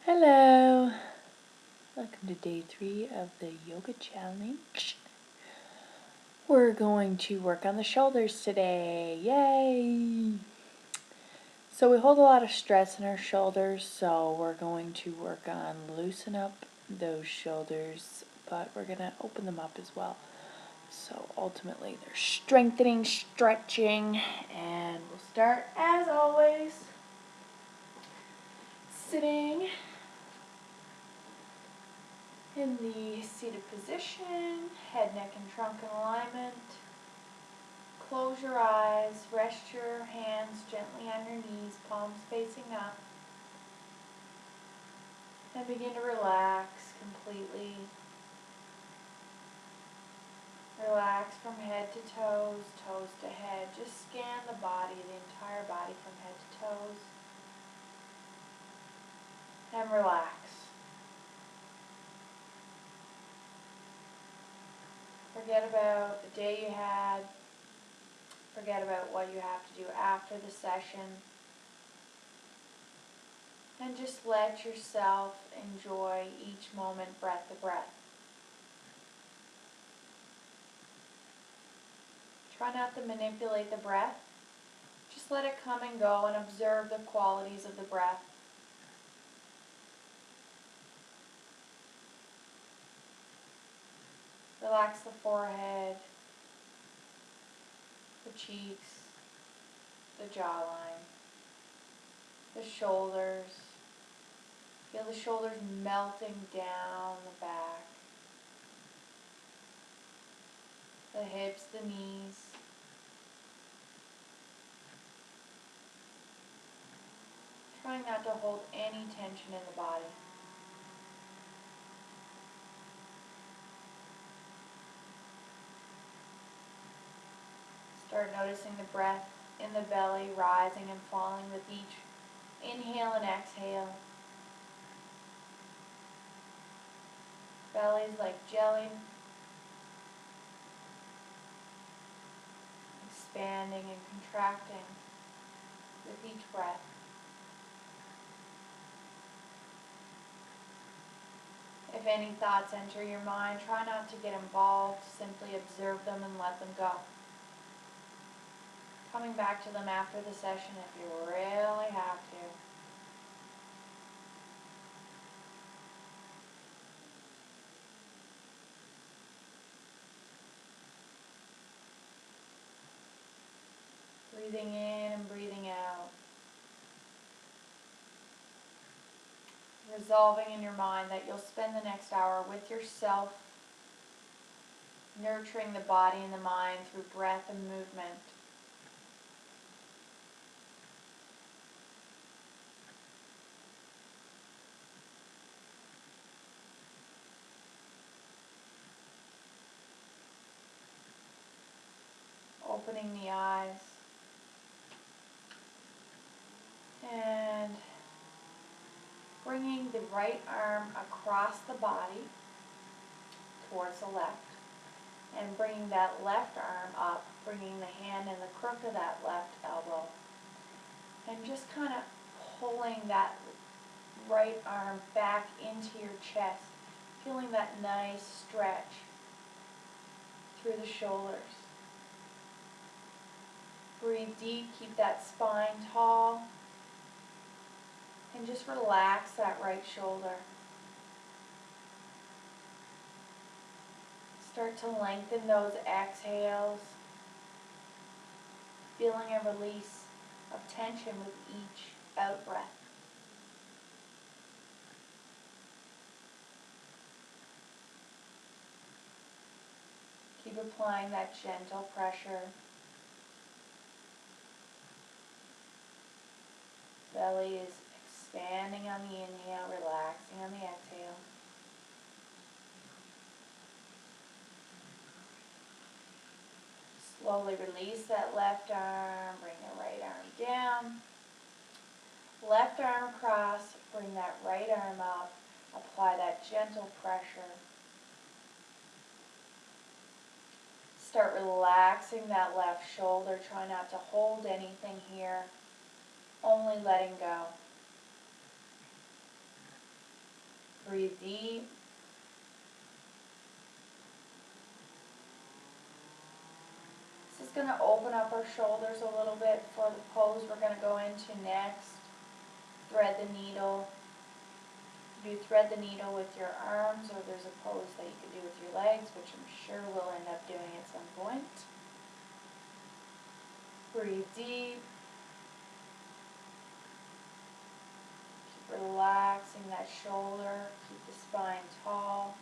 Hello, welcome to day 3 of the yoga challenge. We're going to work on the shoulders today, yay! So we hold a lot of stress in our shoulders, so we're going to work on loosen up those shoulders, but we're going to open them up as well. So ultimately they're strengthening, stretching, and we'll start as always sitting in the seated position, head, neck, and trunk in alignment. Close your eyes, rest your hands gently on your knees, palms facing up. And begin to relax completely. Relax from head to toes, toes to head. Just scan the body, the entire body from head to toes. And relax. Forget about the day you had. Forget about what you have to do after the session. And just let yourself enjoy each moment breath to breath. Try not to manipulate the breath. Just let it come and go and observe the qualities of the breath. Relax the forehead, the cheeks, the jawline, the shoulders. Feel the shoulders melting down the back, the hips, the knees. Trying not to hold any tension in the body. Start noticing the breath in the belly rising and falling with each inhale and exhale. Belly's like jelly, expanding and contracting with each breath. If any thoughts enter your mind, try not to get involved, simply observe them and let them go. Coming back to them after the session if you really have to. Breathing in and breathing out. Resolving in your mind that you'll spend the next hour with yourself, nurturing the body and the mind through breath and movement. Opening the eyes. And bringing the right arm across the body towards the left. And bringing that left arm up, bringing the hand in the crook of that left elbow. And just kind of pulling that right arm back into your chest, feeling that nice stretch through the shoulders. Breathe deep, keep that spine tall, and just relax that right shoulder. Start to lengthen those exhales, feeling a release of tension with each out-breath. Keep applying that gentle pressure. Belly is expanding on the inhale, relaxing on the exhale. Slowly release that left arm, bring the right arm down. Left arm across, bring that right arm up. Apply that gentle pressure. Start relaxing that left shoulder. Try not to hold anything here. Only letting go. Breathe deep. This is going to open up our shoulders a little bit for the pose we're going to go into next. Thread the needle. You thread the needle with your arms, or there's a pose that you can do with your legs, which I'm sure we'll end up doing at some point. Breathe deep. Keep relaxing that shoulder. Keep the spine tall.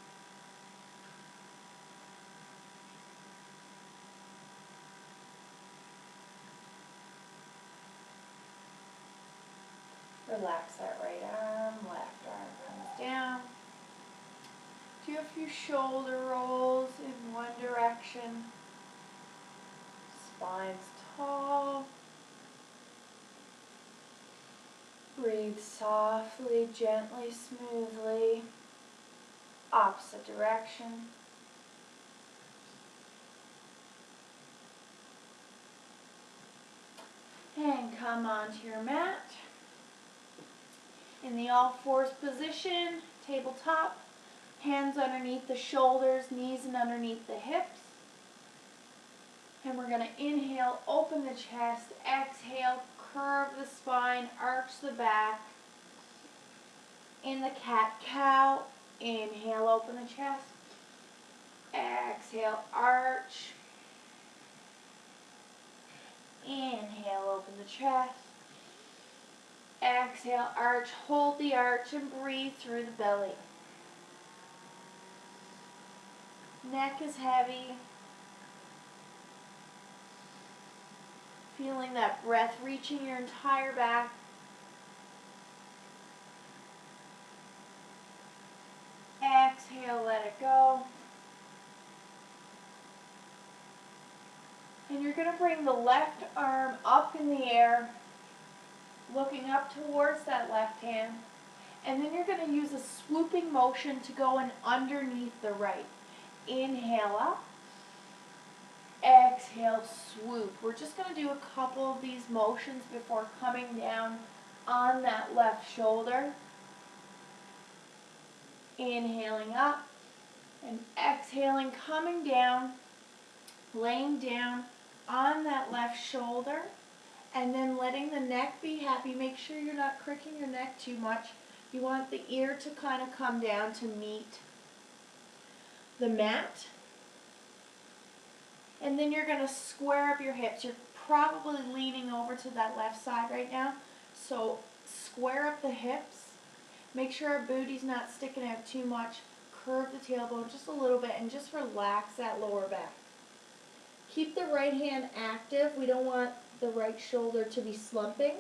Relax that right arm, left arm comes down. Do a few shoulder rolls in one direction. Spine's tall. Breathe softly, gently, smoothly. Opposite direction. And come onto your mat. In the all fours position, tabletop, hands underneath the shoulders, knees and underneath the hips. And we're going to inhale, open the chest, exhale, curve the spine, arch the back. In the cat-cow, inhale, open the chest, exhale, arch. Inhale, open the chest. Exhale, arch, hold the arch and breathe through the belly. Neck is heavy. Feeling that breath reaching your entire back. Exhale, let it go. And you're going to bring the left arm up in the air, looking up towards that left hand. And then you're going to use a swooping motion to go in underneath the right. Inhale up. Exhale, swoop. We're just going to do a couple of these motions before coming down on that left shoulder. Inhaling up and exhaling, coming down, laying down on that left shoulder, and then letting the neck be happy. Make sure you're not cricking your neck too much. You want the ear to kind of come down to meet the mat. And then you're going to square up your hips. You're probably leaning over to that left side right now. So square up the hips. Make sure our booty's not sticking out too much. Curve the tailbone just a little bit and just relax that lower back. Keep the right hand active. We don't want the right shoulder to be slumping.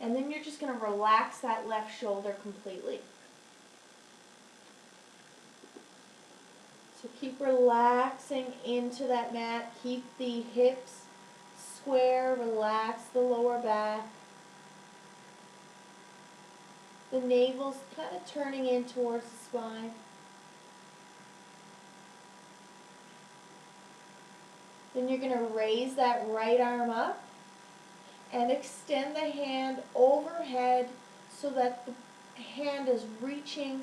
And then you're just going to relax that left shoulder completely. So keep relaxing into that mat. Keep the hips square. Relax the lower back. The navel's kind of turning in towards the spine. Then you're going to raise that right arm up and extend the hand overhead so that the hand is reaching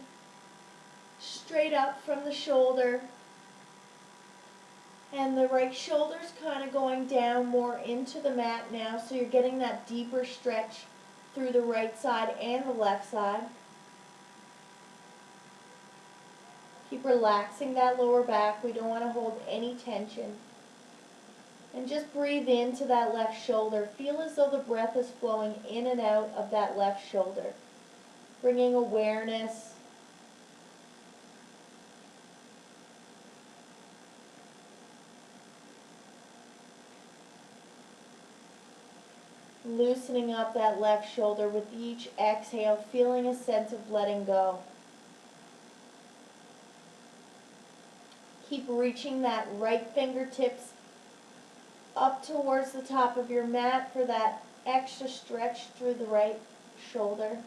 straight up from the shoulder. And the right shoulder's kind of going down more into the mat now, so you're getting that deeper stretch through the right side and the left side. Keep relaxing that lower back. We don't want to hold any tension. And just breathe into that left shoulder. Feel as though the breath is flowing in and out of that left shoulder. Bringing awareness. Loosening up that left shoulder with each exhale, feeling a sense of letting go. Keep reaching that right fingertips up towards the top of your mat for that extra stretch through the right shoulder.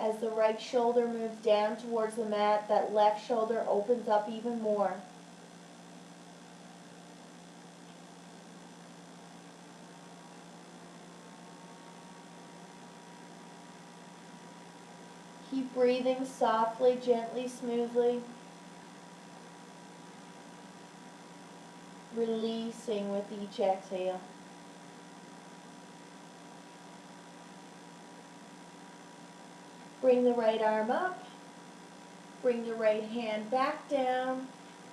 As the right shoulder moves down towards the mat, that left shoulder opens up even more. Keep breathing softly, gently, smoothly. Releasing with each exhale. Bring the right arm up. Bring the right hand back down.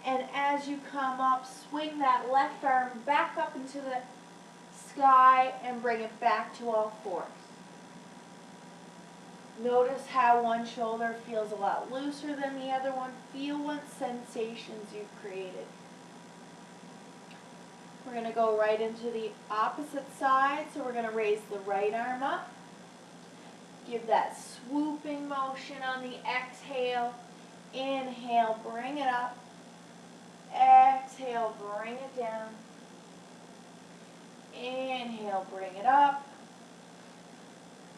And as you come up, swing that left arm back up into the sky and bring it back to all fours. Notice how one shoulder feels a lot looser than the other one. Feel what sensations you've created. We're going to go right into the opposite side. So we're going to raise the right arm up. Give that swooping motion on the exhale. Inhale, bring it up. Exhale, bring it down. Inhale, bring it up.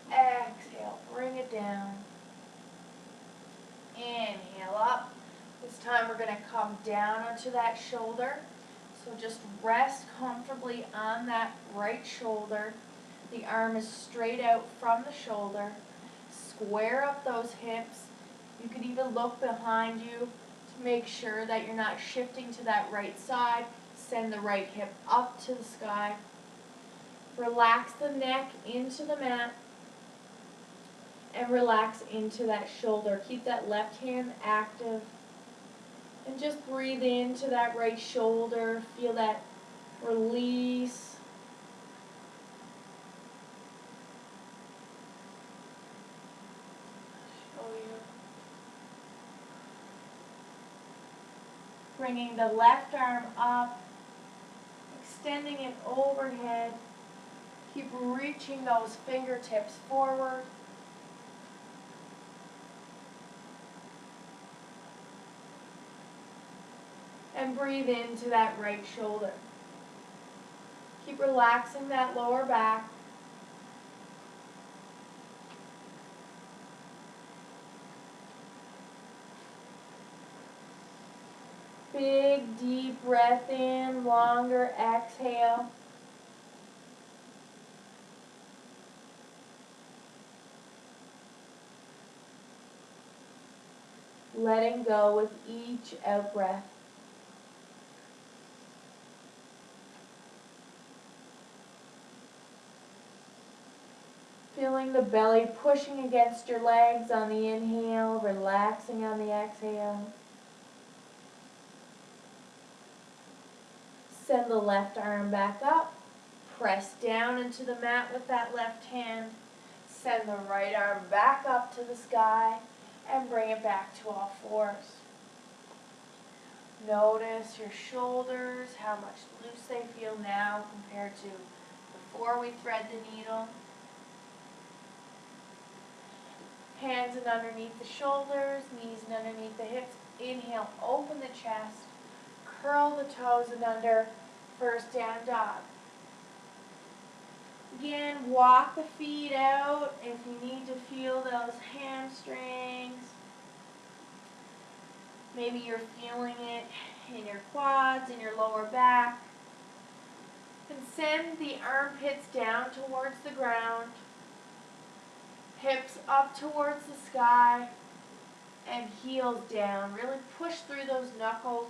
Exhale, bring it down. Inhale up. This time we're going to come down onto that shoulder. So just rest comfortably on that right shoulder. The arm is straight out from the shoulder. Square up those hips. You can even look behind you to make sure that you're not shifting to that right side. Send the right hip up to the sky. Relax the neck into the mat. And relax into that shoulder. Keep that left hand active. And just breathe into that right shoulder. Feel that release. Show you. Bringing the left arm up. Extending it overhead. Keep reaching those fingertips forward. And breathe into that right shoulder. Keep relaxing that lower back. Big, deep breath in, longer exhale. Letting go with each out breath. Feeling the belly pushing against your legs on the inhale, relaxing on the exhale. Send the left arm back up. Press down into the mat with that left hand. Send the right arm back up to the sky and bring it back to all fours. Notice your shoulders, how much loose they feel now compared to before we thread the needle. Hands and underneath the shoulders, knees and underneath the hips. Inhale, open the chest. Curl the toes and under, first down dog. Again, walk the feet out if you need to feel those hamstrings. Maybe you're feeling it in your quads, in your lower back. And send the armpits down towards the ground. Hips up towards the sky. And heels down. Really push through those knuckles.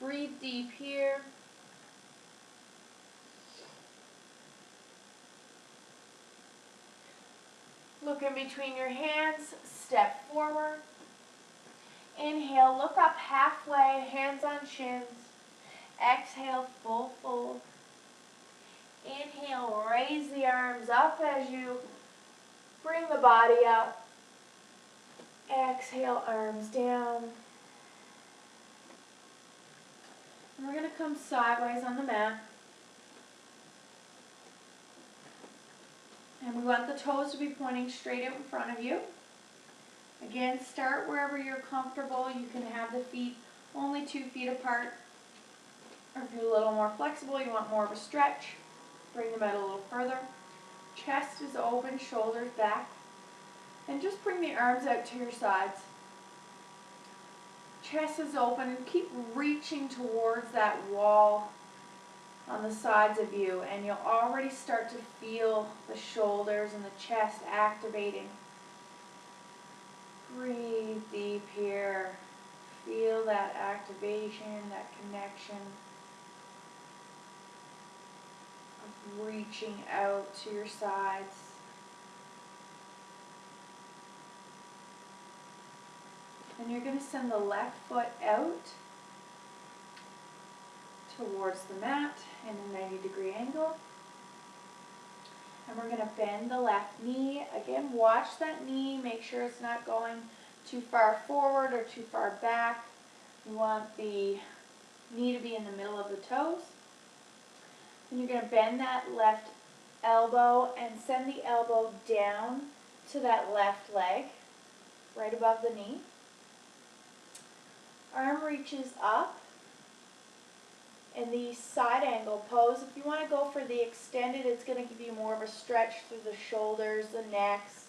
Breathe deep here. Look in between your hands, step forward. Inhale, look up halfway, hands on shins. Exhale, full fold. Inhale, raise the arms up as you bring the body up. Exhale, arms down. And we're going to come sideways on the mat. And we want the toes to be pointing straight out in front of you. Again, start wherever you're comfortable. You can have the feet only 2 feet apart. Or if you're a little more flexible, you want more of a stretch, bring them out a little further. Chest is open, shoulders back. And just bring the arms out to your sides. Chest is open and keep reaching towards that wall. on the sides of you, and you'll already start to feel the shoulders and the chest activating. Breathe deep here. Feel that activation, that connection of reaching out to your sides. And you're going to send the left foot out towards the mat in a 90-degree angle. And we're going to bend the left knee. Again, watch that knee. Make sure it's not going too far forward or too far back. You want the knee to be in the middle of the toes. And you're going to bend that left elbow and send the elbow down to that left leg, right above the knee. Arm reaches up in the side angle pose. If you want to go for the extended, it's going to give you more of a stretch through the shoulders, the necks,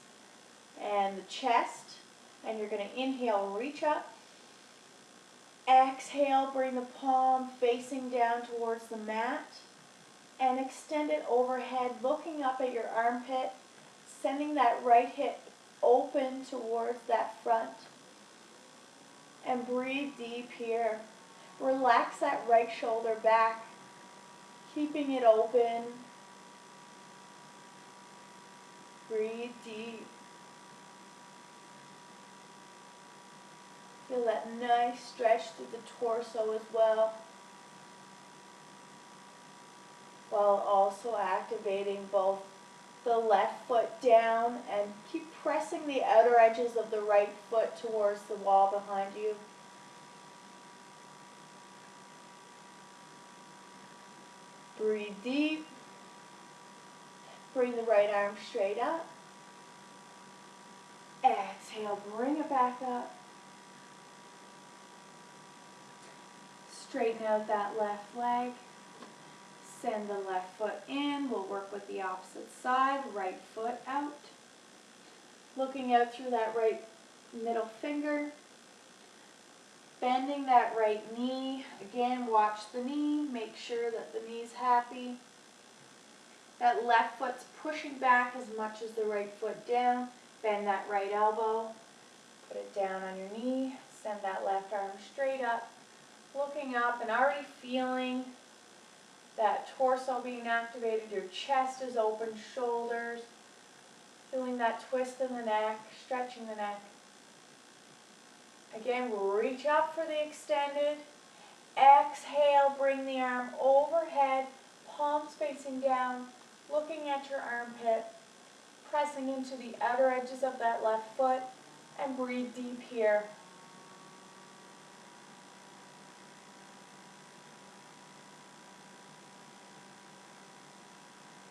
and the chest. And you're going to inhale, reach up. Exhale, bring the palm facing down towards the mat. And extend it overhead, looking up at your armpit, sending that right hip open towards that front. And breathe deep here. Relax that right shoulder back, keeping it open. Breathe deep. Feel that nice stretch through the torso as well, while also activating both the left foot down, and keep pressing the outer edges of the right foot towards the wall behind you. Breathe deep. Bring the right arm straight up. Exhale, bring it back up. Straighten out that left leg. Send the left foot in. We'll work with the opposite side. Right foot out. Looking out through that right middle finger. Bending that right knee. Again, watch the knee. Make sure that the knee's happy. That left foot's pushing back as much as the right foot down. Bend that right elbow. Put it down on your knee. Send that left arm straight up. Looking up and already feeling that torso being activated. Your chest is open, shoulders. Feeling that twist in the neck, stretching the neck. Again, reach up for the extended. Exhale, bring the arm overhead, palms facing down, looking at your armpit, pressing into the outer edges of that left foot, and breathe deep here.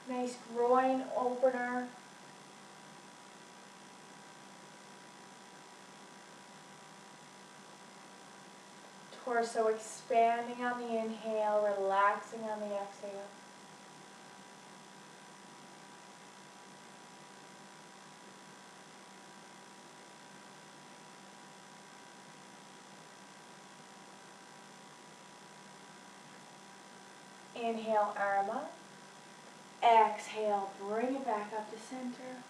Nice groin opener. Torso expanding on the inhale, relaxing on the exhale. Inhale, arm up. Exhale, bring it back up to center.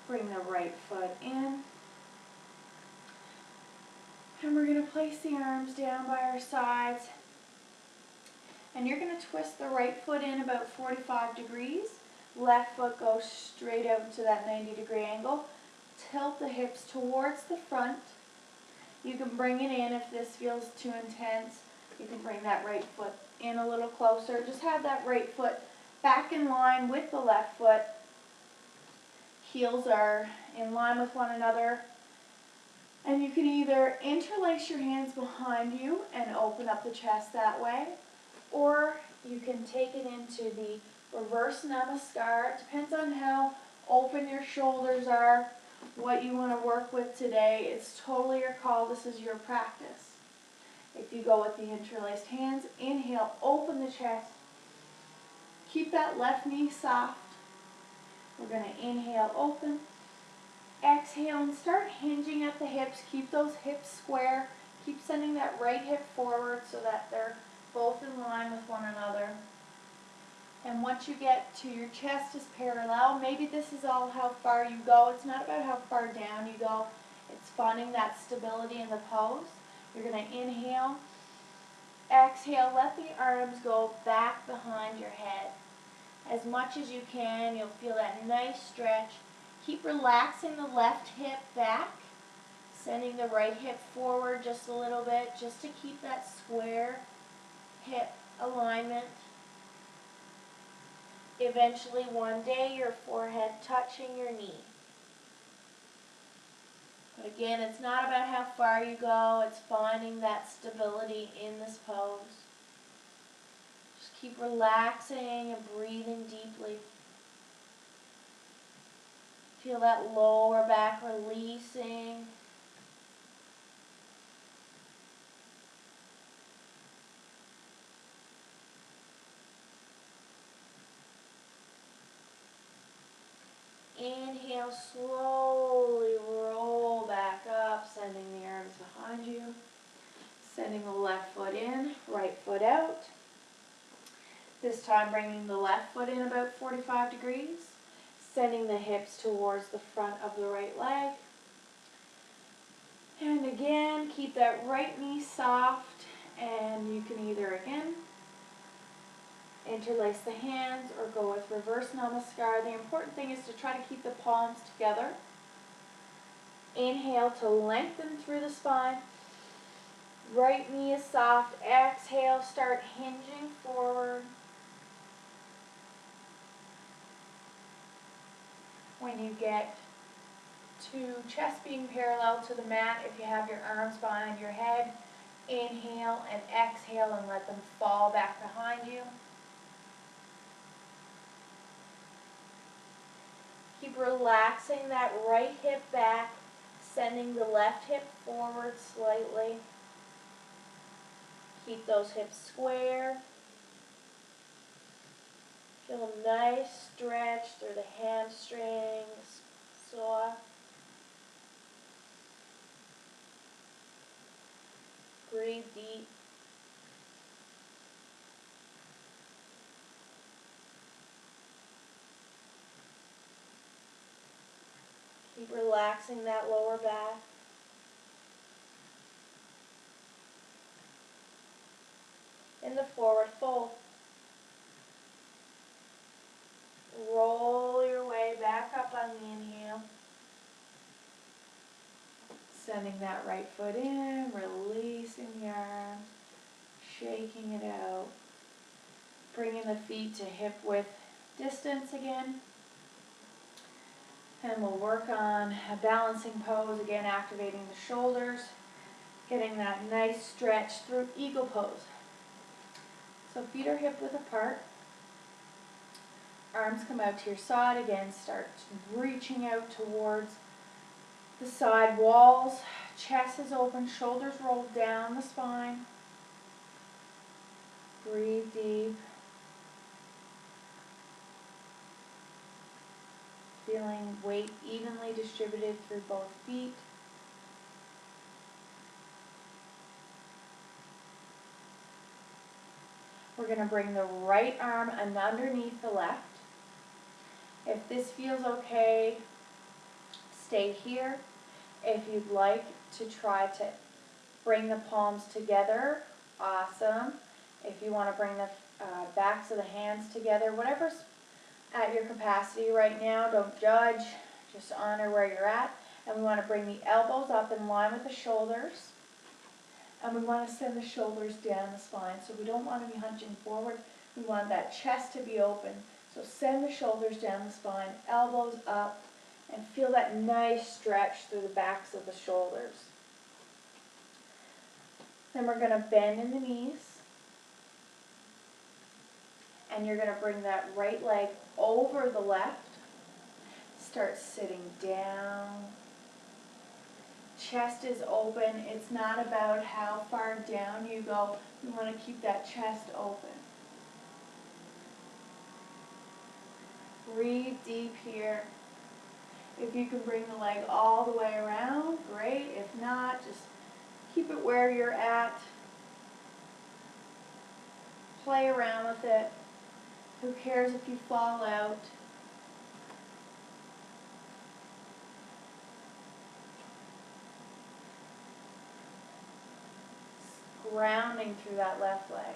Bring the right foot in. And we're going to place the arms down by our sides. And you're going to twist the right foot in about 45 degrees. Left foot goes straight out to that 90-degree angle. Tilt the hips towards the front. You can bring it in if this feels too intense. You can bring that right foot in a little closer. Just have that right foot back in line with the left foot. Heels are in line with one another. And you can either interlace your hands behind you and open up the chest that way, or you can take it into the reverse namaskar. It depends on how open your shoulders are, what you want to work with today. It's totally your call. This is your practice. If you go with the interlaced hands, inhale, open the chest. Keep that left knee soft. We're going to inhale, open. Exhale and start hinging at the hips. Keep those hips square. Keep sending that right hip forward so that they're both in line with one another. And once you get to your chest is parallel, maybe this is all how far you go. It's not about how far down you go. It's finding that stability in the pose. You're going to inhale, exhale, let the arms go back behind your head. As much as you can, you'll feel that nice stretch. Keep relaxing the left hip back, sending the right hip forward just a little bit, just to keep that square hip alignment. Eventually, one day, your forehead touching your knee. But again, it's not about how far you go, it's finding that stability in this pose. Just keep relaxing and breathing deeply. Feel that lower back releasing. Inhale, slowly roll back up, sending the arms behind you. Sending the left foot in, right foot out. This time bringing the left foot in about 45 degrees. Sending the hips towards the front of the right leg. And again, keep that right knee soft, and you can either, again, interlace the hands or go with reverse namaskar. The important thing is to try to keep the palms together. Inhale to lengthen through the spine. Right knee is soft. Exhale, start hinging forward. When you get to chest being parallel to the mat, if you have your arms behind your head, inhale and exhale and let them fall back behind you. Keep relaxing that right hip back, sending the left hip forward slightly. Keep those hips square. Feel a nice stretch through the hamstrings, soft. Breathe deep. Keep relaxing that lower back. In the forward fold. Roll your way back up on the inhale. Sending that right foot in, releasing the arms, shaking it out. Bringing the feet to hip width distance again. And we'll work on a balancing pose, again activating the shoulders, getting that nice stretch through eagle pose. So feet are hip width apart. Arms come out to your side. Again, start reaching out towards the side walls. Chest is open, shoulders rolled down the spine. Breathe deep. Feeling weight evenly distributed through both feet. We're going to bring the right arm underneath the left. If this feels okay, stay here. If you'd like to try to bring the palms together, awesome. If you want to bring the backs of the hands together, whatever's at your capacity right now, don't judge, just honor where you're at. And we want to bring the elbows up in line with the shoulders. And we want to send the shoulders down the spine. So we don't want to be hunching forward. We want that chest to be open. So send the shoulders down the spine, elbows up, and feel that nice stretch through the backs of the shoulders. Then we're going to bend in the knees. And you're going to bring that right leg over the left. Start sitting down. Chest is open. It's not about how far down you go. You want to keep that chest open. Breathe deep here. If you can bring the leg all the way around, great. If not, just keep it where you're at. play around with it. Who cares if you fall out? Grounding through that left leg.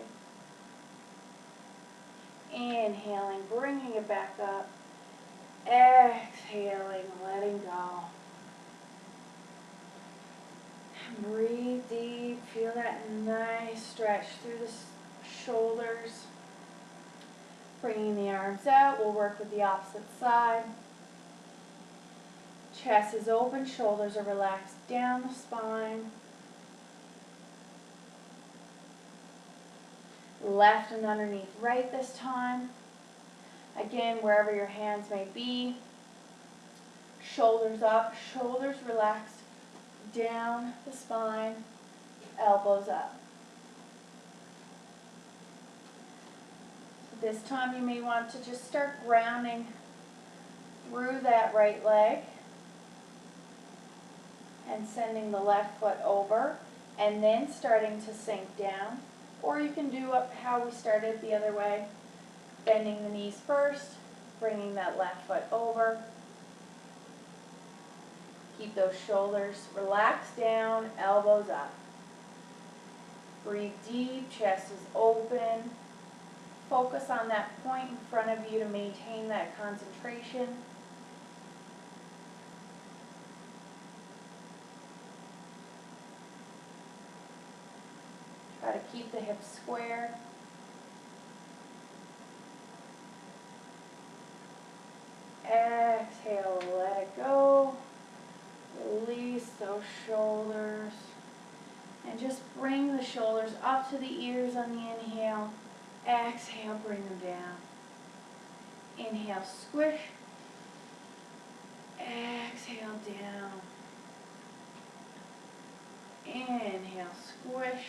Inhaling, bringing it back up. Exhaling, letting go. Breathe deep. Feel that nice stretch through the shoulders. Bringing the arms out. We'll work with the opposite side. Chest is open. Shoulders are relaxed down the spine. Left and underneath right this time. Again, wherever your hands may be. Shoulders up, shoulders relaxed down the spine, elbows up. So this time you may want to just start grounding through that right leg and sending the left foot over and then starting to sink down. Or you can do how we started the other way, bending the knees first, bringing that left foot over. Keep those shoulders relaxed down, elbows up. Breathe deep, chest is open. Focus on that point in front of you to maintain that concentration. Try to keep the hips square. Exhale, let it go. Release those shoulders. And just bring the shoulders up to the ears on the inhale. Exhale, bring them down. Inhale, squish. Exhale, down. Inhale, squish.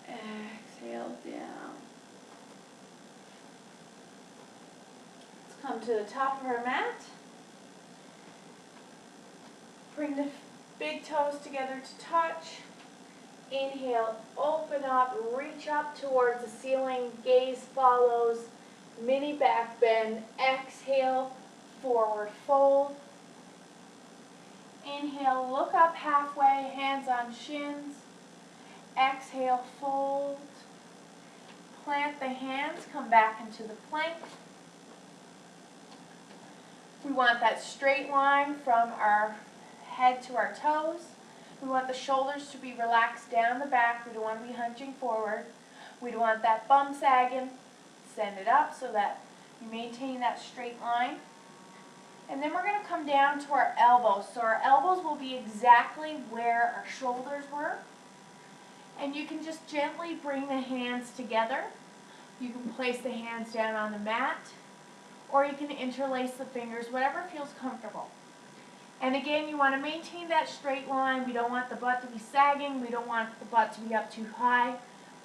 Exhale, down. Let's come to the top of our mat. Bring the big toes together to touch. Inhale, open up, reach up towards the ceiling. Gaze follows, mini back bend. Exhale, forward fold. Inhale, look up halfway, hands on shins. Exhale, fold. Plant the hands, come back into the plank. We want that straight line from our head to our toes. We want the shoulders to be relaxed down the back. We don't want to be hunching forward. We don't want that bum sagging. Send it up so that you maintain that straight line. And then we're going to come down to our elbows. So our elbows will be exactly where our shoulders were. And you can just gently bring the hands together. You can place the hands down on the mat, or you can interlace the fingers, whatever feels comfortable. And again, you want to maintain that straight line. We don't want the butt to be sagging. We don't want the butt to be up too high.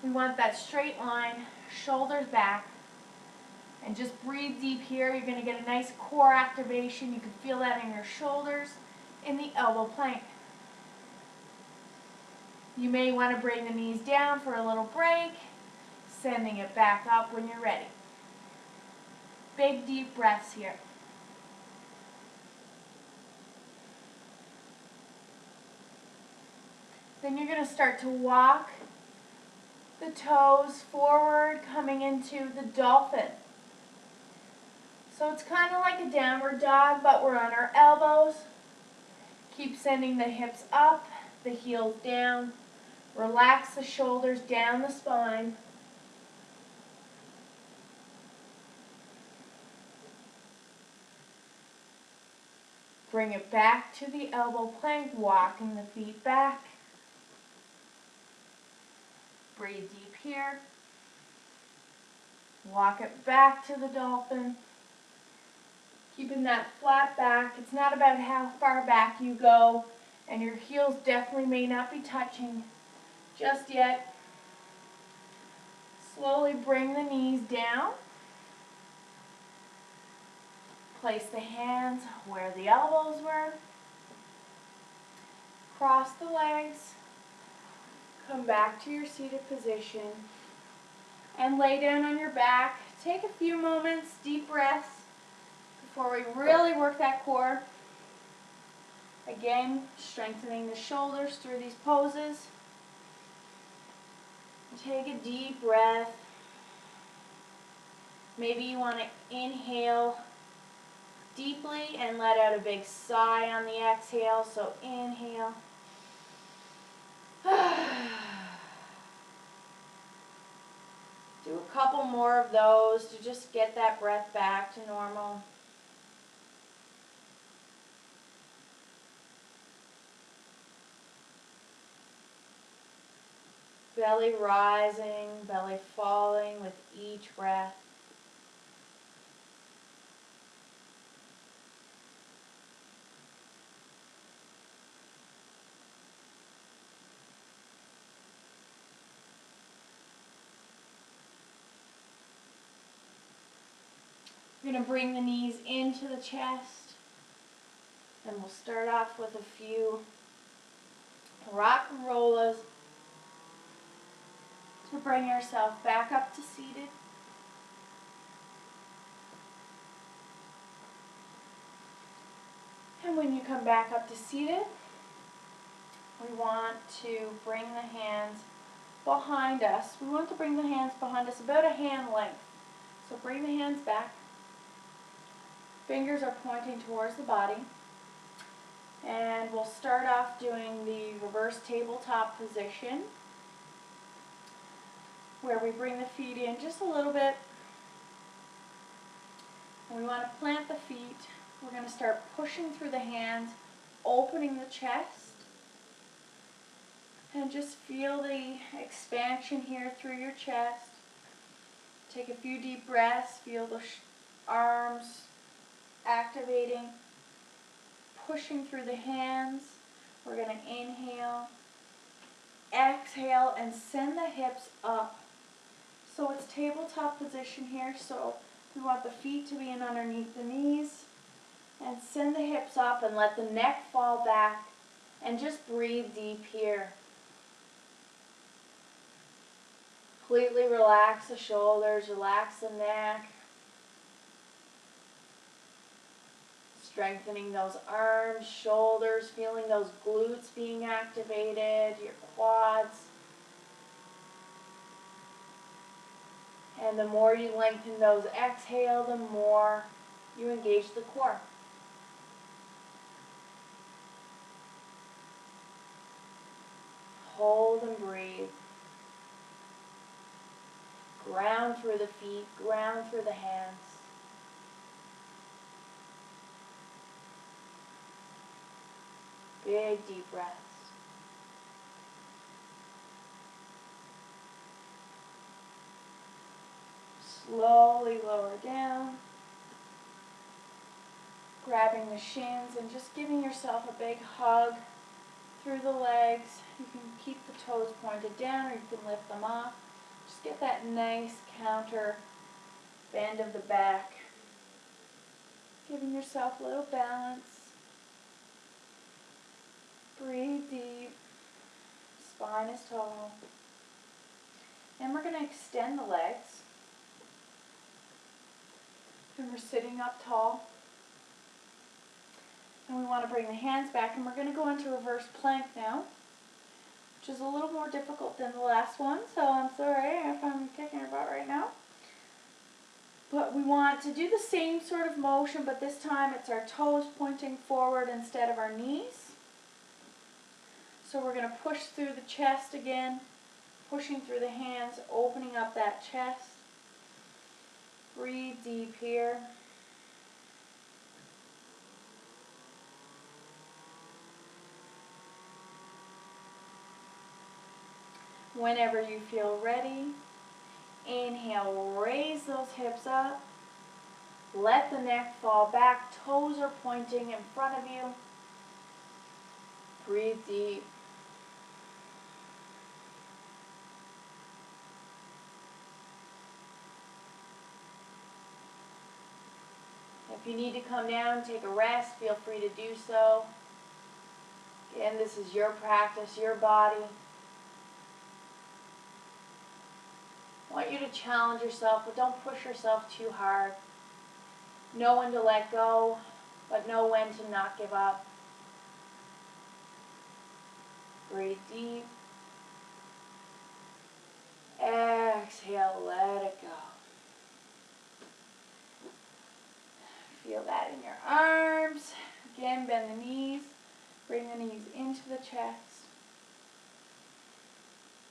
We want that straight line, shoulders back. And just breathe deep here. You're going to get a nice core activation. You can feel that in your shoulders, in the elbow plank. You may want to bring the knees down for a little break, sending it back up when you're ready. Big deep breaths here. Then you're going to start to walk the toes forward, coming into the dolphin. So it's kind of like a downward dog, but we're on our elbows. Keep sending the hips up, the heels down. Relax the shoulders down the spine. Bring it back to the elbow plank, walking the feet back. Breathe deep here. Walk it back to the dolphin. Keeping that flat back. It's not about how far back you go, and your heels definitely may not be touching just yet. Slowly bring the knees down. Place the hands where the elbows were. Cross the legs. Come back to your seated position. and lay down on your back. Take a few moments, deep breaths, before we really work that core. Again, strengthening the shoulders through these poses. Take a deep breath. Maybe you want to inhale deeply and let out a big sigh on the exhale. So inhale. Do a couple more of those to just get that breath back to normal. Belly rising, belly falling with each breath. We're going to bring the knees into the chest, and we'll start off with a few rock and rollers to bring yourself back up to seated. And when you come back up to seated, we want to bring the hands behind us. We want to bring the hands behind us about a hand length. So bring the hands back. Fingers are pointing towards the body. And we'll start off doing the reverse tabletop position, where we bring the feet in just a little bit. And we want to plant the feet. We're going to start pushing through the hands, opening the chest. And just feel the expansion here through your chest. Take a few deep breaths. Feel the arms activating, pushing through the hands. We're going to inhale, exhale, and send the hips up. So it's tabletop position here, so we want the feet to be in underneath the knees. And send the hips up and let the neck fall back. And just breathe deep here. Completely relax the shoulders, relax the neck. Strengthening those arms, shoulders, feeling those glutes being activated, your quads. And the more you lengthen those exhale, the more you engage the core. Hold and breathe. Ground through the feet, ground through the hands. Big deep breaths. Slowly lower down. Grabbing the shins and just giving yourself a big hug through the legs. You can keep the toes pointed down or you can lift them off. Just get that nice counter bend of the back. Giving yourself a little balance. Breathe deep. Spine is tall. And we're going to extend the legs. And we're sitting up tall. And we want to bring the hands back, and we're going to go into reverse plank now, which is a little more difficult than the last one, so I'm sorry if I'm kicking your butt right now. But we want to do the same sort of motion, but this time it's our toes pointing forward instead of our knees. So we're going to push through the chest again, pushing through the hands, opening up that chest. Breathe deep here. Whenever you feel ready, inhale, raise those hips up. Let the neck fall back. Toes are pointing in front of you. Breathe deep. If you need to come down, take a rest, feel free to do so. Again, this is your practice, your body. want you to challenge yourself, but don't push yourself too hard. Know when to let go, but know when to not give up. Breathe deep. Exhale, let it go. Feel that in your arms. Again, bend the knees. Bring the knees into the chest.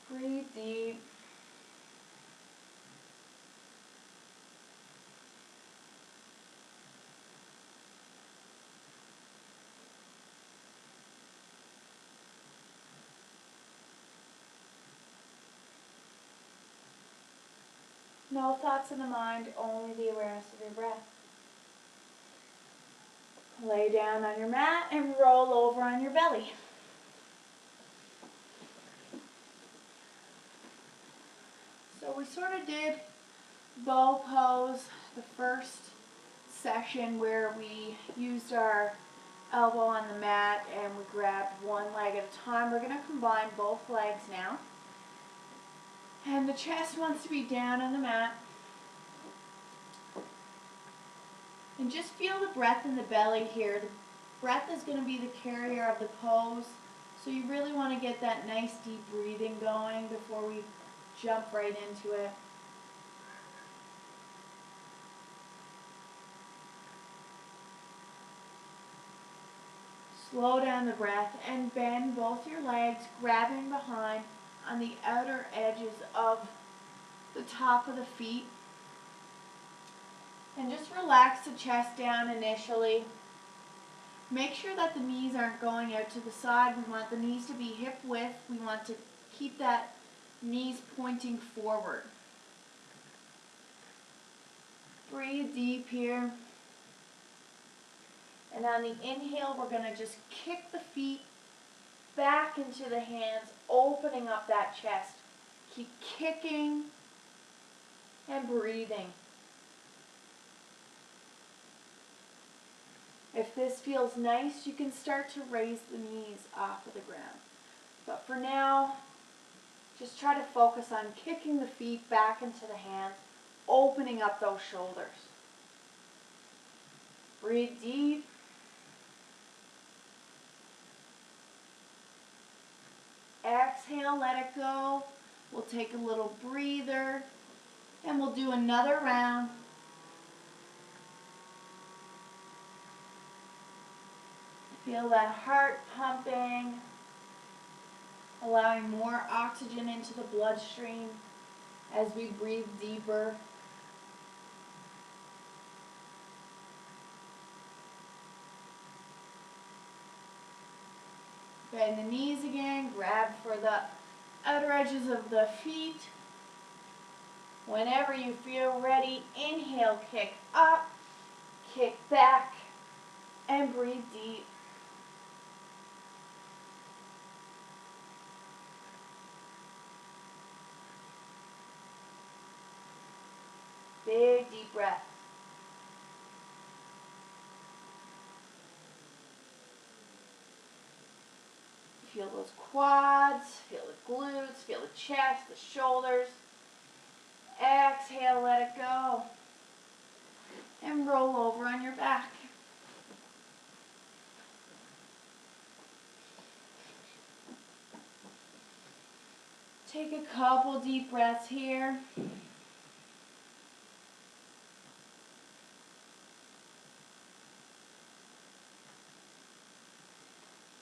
Breathe deep. No thoughts in the mind, only the awareness of your breath. Lay down on your mat and roll over on your belly. So we sort of did bow pose the first session where we used our elbow on the mat and we grabbed one leg at a time. We're going to combine both legs now. And the chest wants to be down on the mat. And just feel the breath in the belly here. The breath is going to be the carrier of the pose. So you really want to get that nice deep breathing going before we jump right into it. Slow down the breath and bend both your legs, grabbing behind on the outer edges of the top of the feet. And just relax the chest down initially. Make sure that the knees aren't going out to the side. We want the knees to be hip width. We want to keep that knees pointing forward. Breathe deep here. And on the inhale, we're going to just kick the feet back into the hands, opening up that chest. Keep kicking and breathing. If this feels nice, you can start to raise the knees off of the ground. But for now, just try to focus on kicking the feet back into the hands, opening up those shoulders. Breathe deep. Exhale, let it go. We'll take a little breather and we'll do another round. Feel that heart pumping, allowing more oxygen into the bloodstream as we breathe deeper. Bend the knees again, grab for the outer edges of the feet. Whenever you feel ready, inhale, kick up, kick back, and breathe deep. Big deep breath. Feel those quads, feel the glutes, feel the chest, the shoulders. Exhale, let it go. And roll over on your back. Take a couple deep breaths here.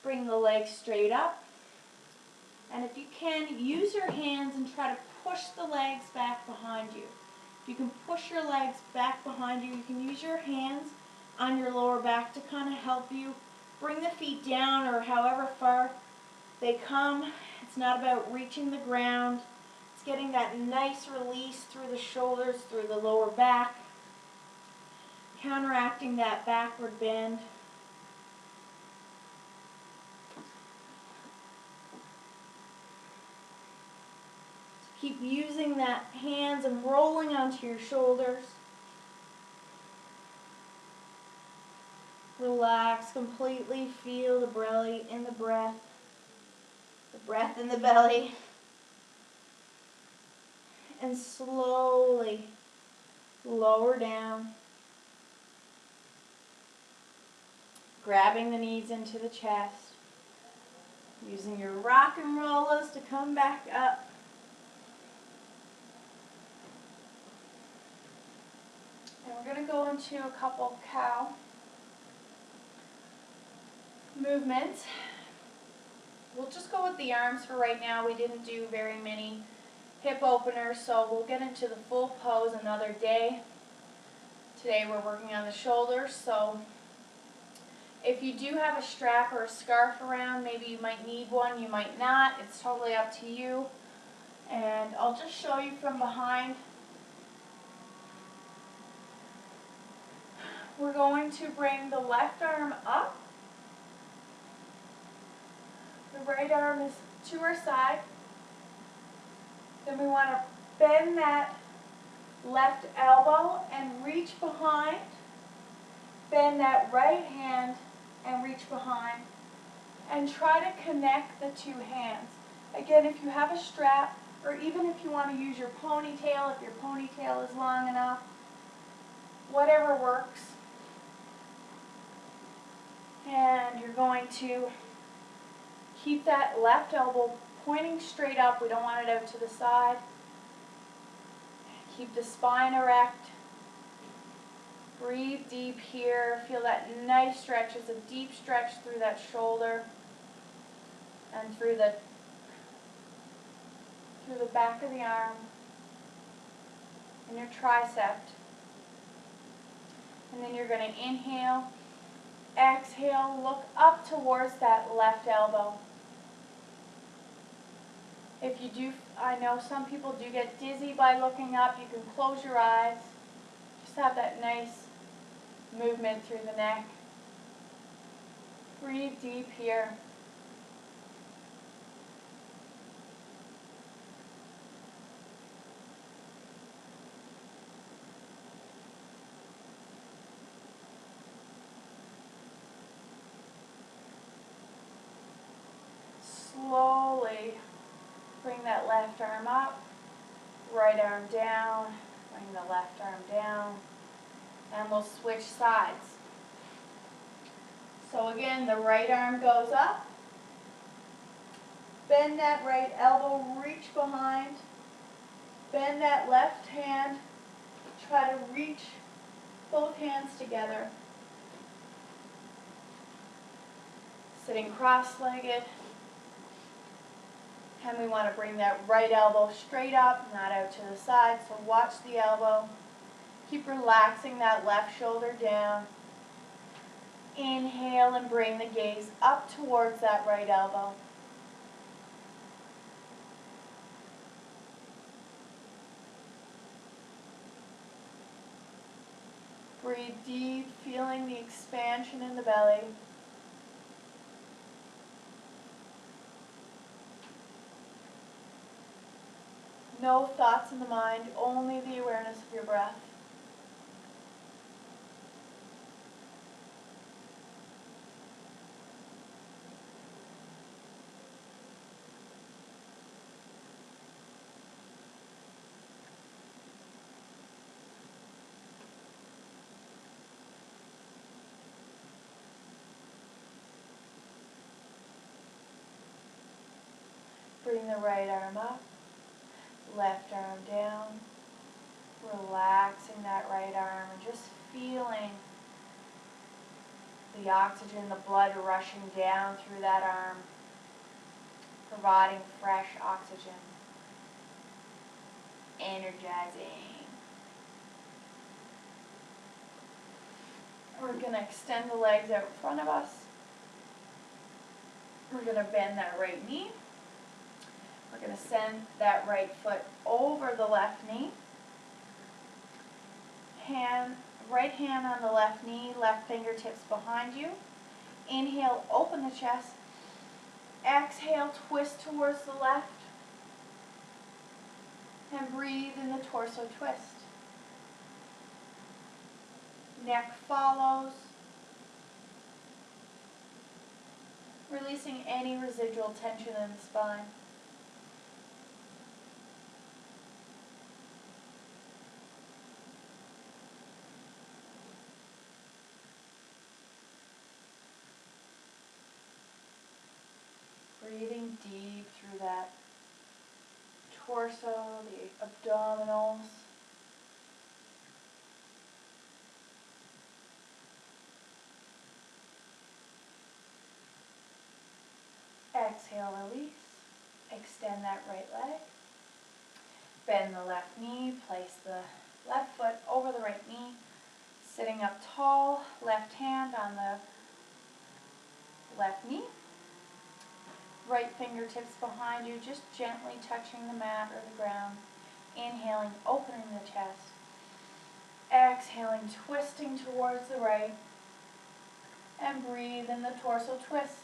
Bring the legs straight up. And if you can, use your hands and try to push the legs back behind you. If you can push your legs back behind you, you can use your hands on your lower back to kind of help you bring the feet down or however far they come. It's not about reaching the ground. It's getting that nice release through the shoulders, through the lower back, counteracting that backward bend. Keep using that hands and rolling onto your shoulders. Relax completely. Feel the belly in the breath in the belly. and slowly lower down, grabbing the knees into the chest, using your rock and rollers to come back up. And we're going to go into a couple cow movements. We'll just go with the arms for right now. We didn't do very many hip openers, so we'll get into the full pose another day. Today we're working on the shoulders, so if you do have a strap or a scarf around, maybe you might need one, you might not. It's totally up to you. And I'll just show you from behind. We're going to bring the left arm up. The right arm is to our side. Then we want to bend that left elbow and reach behind. Bend that right hand and reach behind. And try to connect the two hands. Again, if you have a strap, or even if you want to use your ponytail, if your ponytail is long enough, whatever works. And you're going to keep that left elbow pointing straight up. We don't want it out to the side. Keep the spine erect. Breathe deep here. Feel that nice stretch. It's a deep stretch through that shoulder and through the back of the arm and your tricep. And then you're going to inhale, exhale, look up towards that left elbow. If you do, I know some people do get dizzy by looking up. You can close your eyes. Just have that nice movement through the neck. Breathe deep here. Slowly bring that left arm up, right arm down, bring the left arm down, and we'll switch sides. So again, the right arm goes up, bend that right elbow, reach behind, bend that left hand, try to reach both hands together. Sitting cross-legged. And we want to bring that right elbow straight up, not out to the side, so watch the elbow. Keep relaxing that left shoulder down. Inhale and bring the gaze up towards that right elbow. Breathe deep, feeling the expansion in the belly. No thoughts in the mind, only the awareness of your breath. Bring the right arm up, left arm down, relaxing that right arm and just feeling the oxygen, the blood rushing down through that arm, providing fresh oxygen, energizing. We're going to extend the legs out in front of us. We're going to bend that right knee. We're going to send that right foot over the left knee. Right hand on the left knee, left fingertips behind you. Inhale, open the chest. Exhale, twist towards the left. And breathe in the torso twist. Neck follows. Releasing any residual tension in the spine. torso, the abdominals. Exhale, release. Extend that right leg. Bend the left knee. Place the left foot over the right knee. Sitting up tall, left hand on the left knee. Right fingertips behind you, just gently touching the mat or the ground. Inhaling, opening the chest. Exhaling, twisting towards the right. And breathe in the torso twist.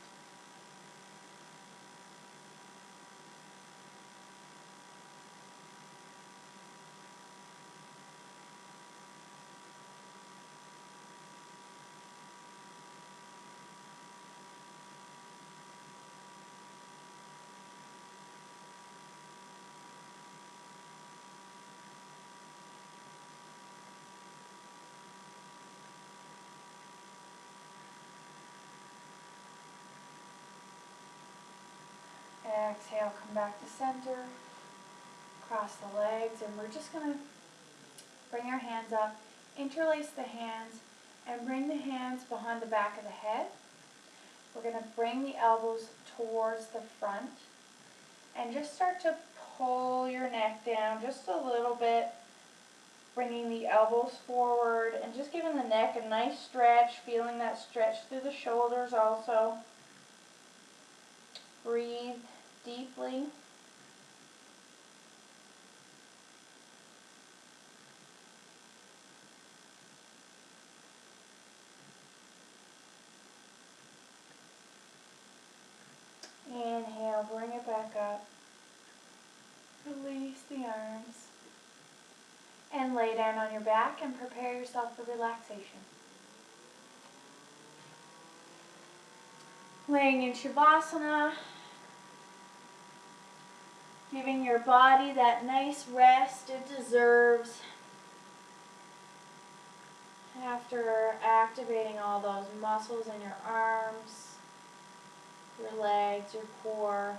Exhale, come back to center. Cross the legs, and we're just going to bring our hands up, interlace the hands, and bring the hands behind the back of the head. We're going to bring the elbows towards the front and just start to pull your neck down just a little bit, bringing the elbows forward and just giving the neck a nice stretch, feeling that stretch through the shoulders also. Breathe deeply. Inhale, bring it back up. Release the arms. And lay down on your back and prepare yourself for relaxation. Laying in Shavasana, giving your body that nice rest it deserves after activating all those muscles in your arms, your legs, your core.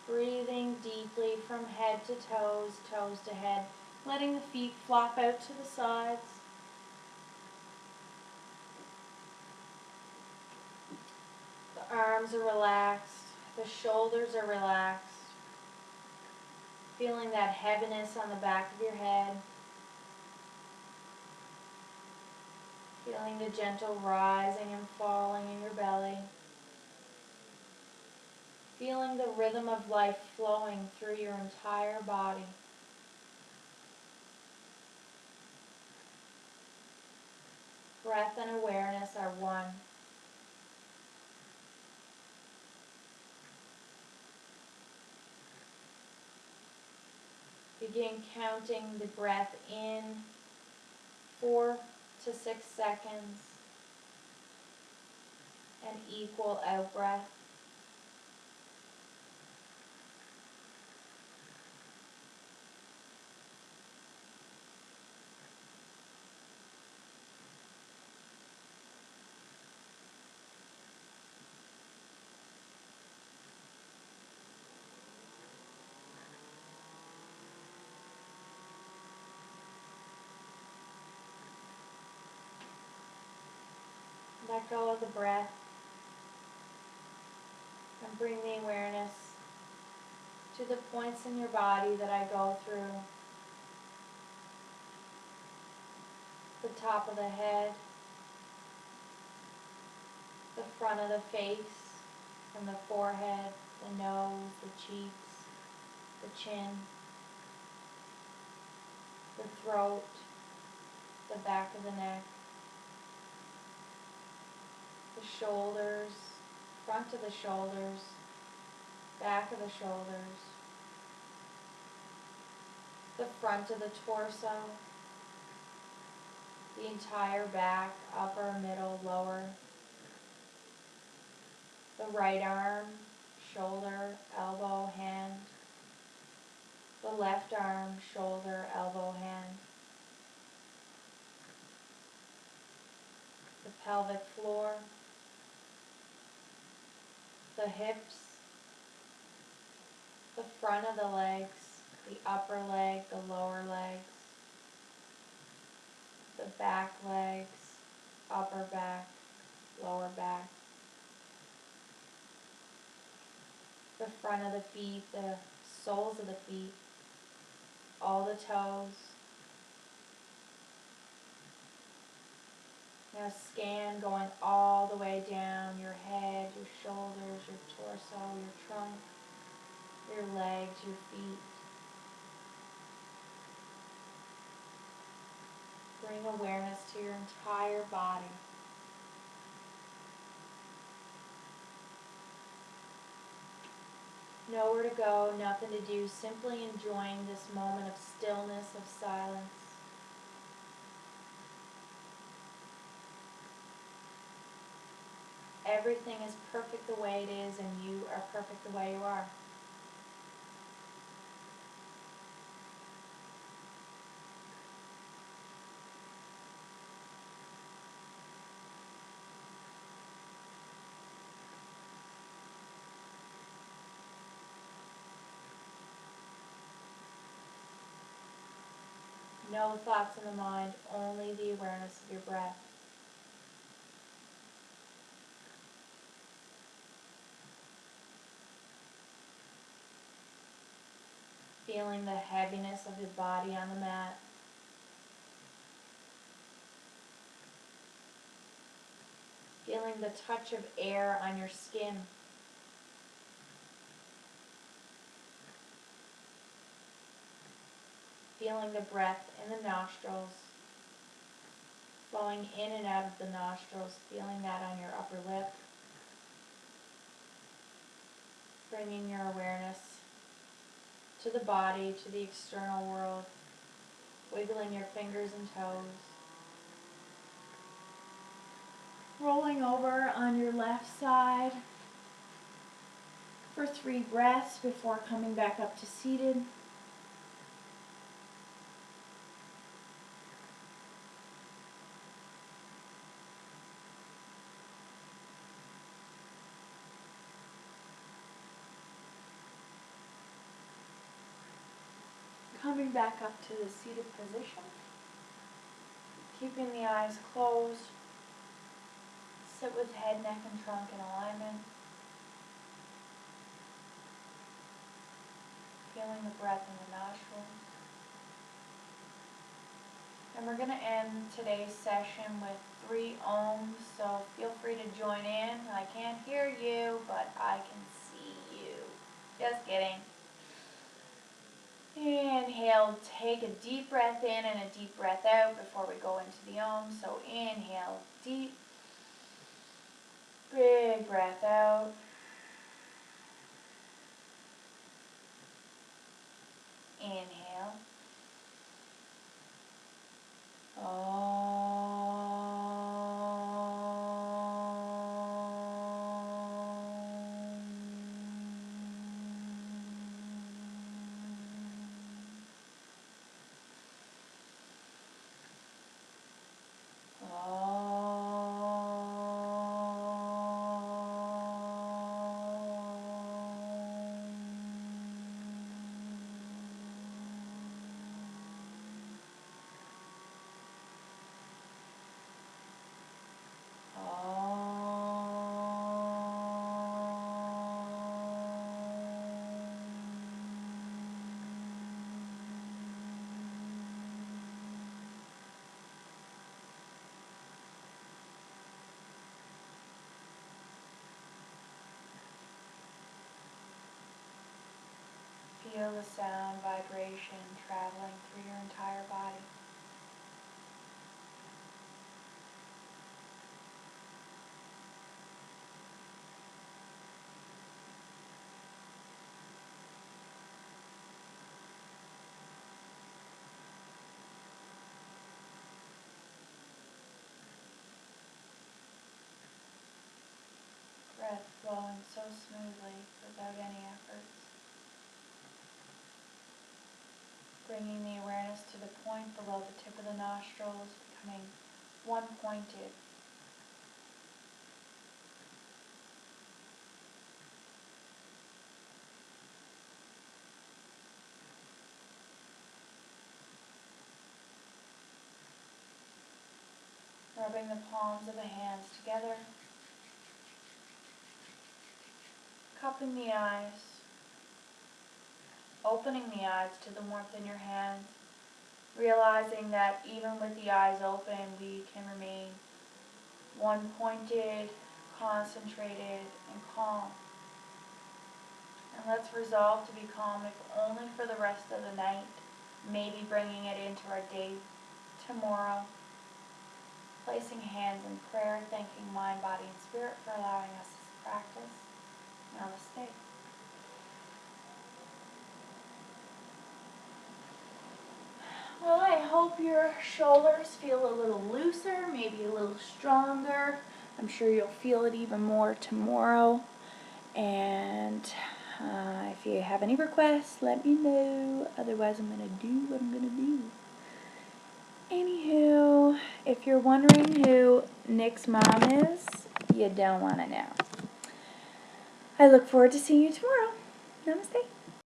Breathing deeply from head to toes, toes to head, letting the feet flop out to the sides. The arms are relaxed, the shoulders are relaxed. Feeling that heaviness on the back of your head. Feeling the gentle rising and falling in your belly. Feeling the rhythm of life flowing through your entire body. Breath and awareness are one. Begin counting the breath in 4 to 6 seconds and equal out breath. Let go of the breath and bring the awareness to the points in your body that I go through. The top of the head, the front of the face, from the forehead, the nose, the cheeks, the chin, the throat, the back of the neck, the shoulders, front of the shoulders, back of the shoulders, the front of the torso, the entire back, upper, middle, lower, the right arm, shoulder, elbow, hand, the left arm, shoulder, elbow, hand, the pelvic floor, the hips, the front of the legs, the upper leg, the lower legs, the back legs, upper back, lower back, the front of the feet, the soles of the feet, all the toes. Now scan going all the way down your head, your shoulders, your torso, your trunk, your legs, your feet. Bring awareness to your entire body. Nowhere to go, nothing to do, simply enjoying this moment of stillness, of silence. Everything is perfect the way it is, and you are perfect the way you are. No thoughts in the mind, only the awareness of your breath. Feeling the heaviness of your body on the mat. Feeling the touch of air on your skin. Feeling the breath in the nostrils, flowing in and out of the nostrils, feeling that on your upper lip. Bringing your awareness to the body, to the external world, wiggling your fingers and toes. Rolling over on your left side for 3 breaths before coming back up to seated. Coming back up to the seated position. Keeping the eyes closed. Sit with head, neck, and trunk in alignment. Feeling the breath in the nostrils. And we're going to end today's session with 3 ohms, so feel free to join in. I can't hear you, but I can see you. Just kidding. Inhale, take a deep breath in and a deep breath out before we go into the Om. So inhale, deep, big breath out. Inhale. Feel the sound vibration traveling through your entire body. Breath flowing so smoothly without any efforts. Bringing the awareness to the point below the tip of the nostrils, becoming one-pointed. bring the palms of the hands together, cupping the eyes, opening the eyes to the warmth in your hands, realizing that even with the eyes open, we can remain one-pointed, concentrated, and calm. And let's resolve to be calm if only for the rest of the night, maybe bringing it into our day tomorrow. Placing hands in prayer, thanking mind, body, and spirit for allowing us this practice. Namaste. Well, I hope your shoulders feel a little looser, maybe a little stronger. I'm sure you'll feel it even more tomorrow. And if you have any requests, let me know. Otherwise, I'm going to do what I'm going to do. Anywho, if you're wondering who Nick's mom is, you don't want to know. I look forward to seeing you tomorrow. Namaste.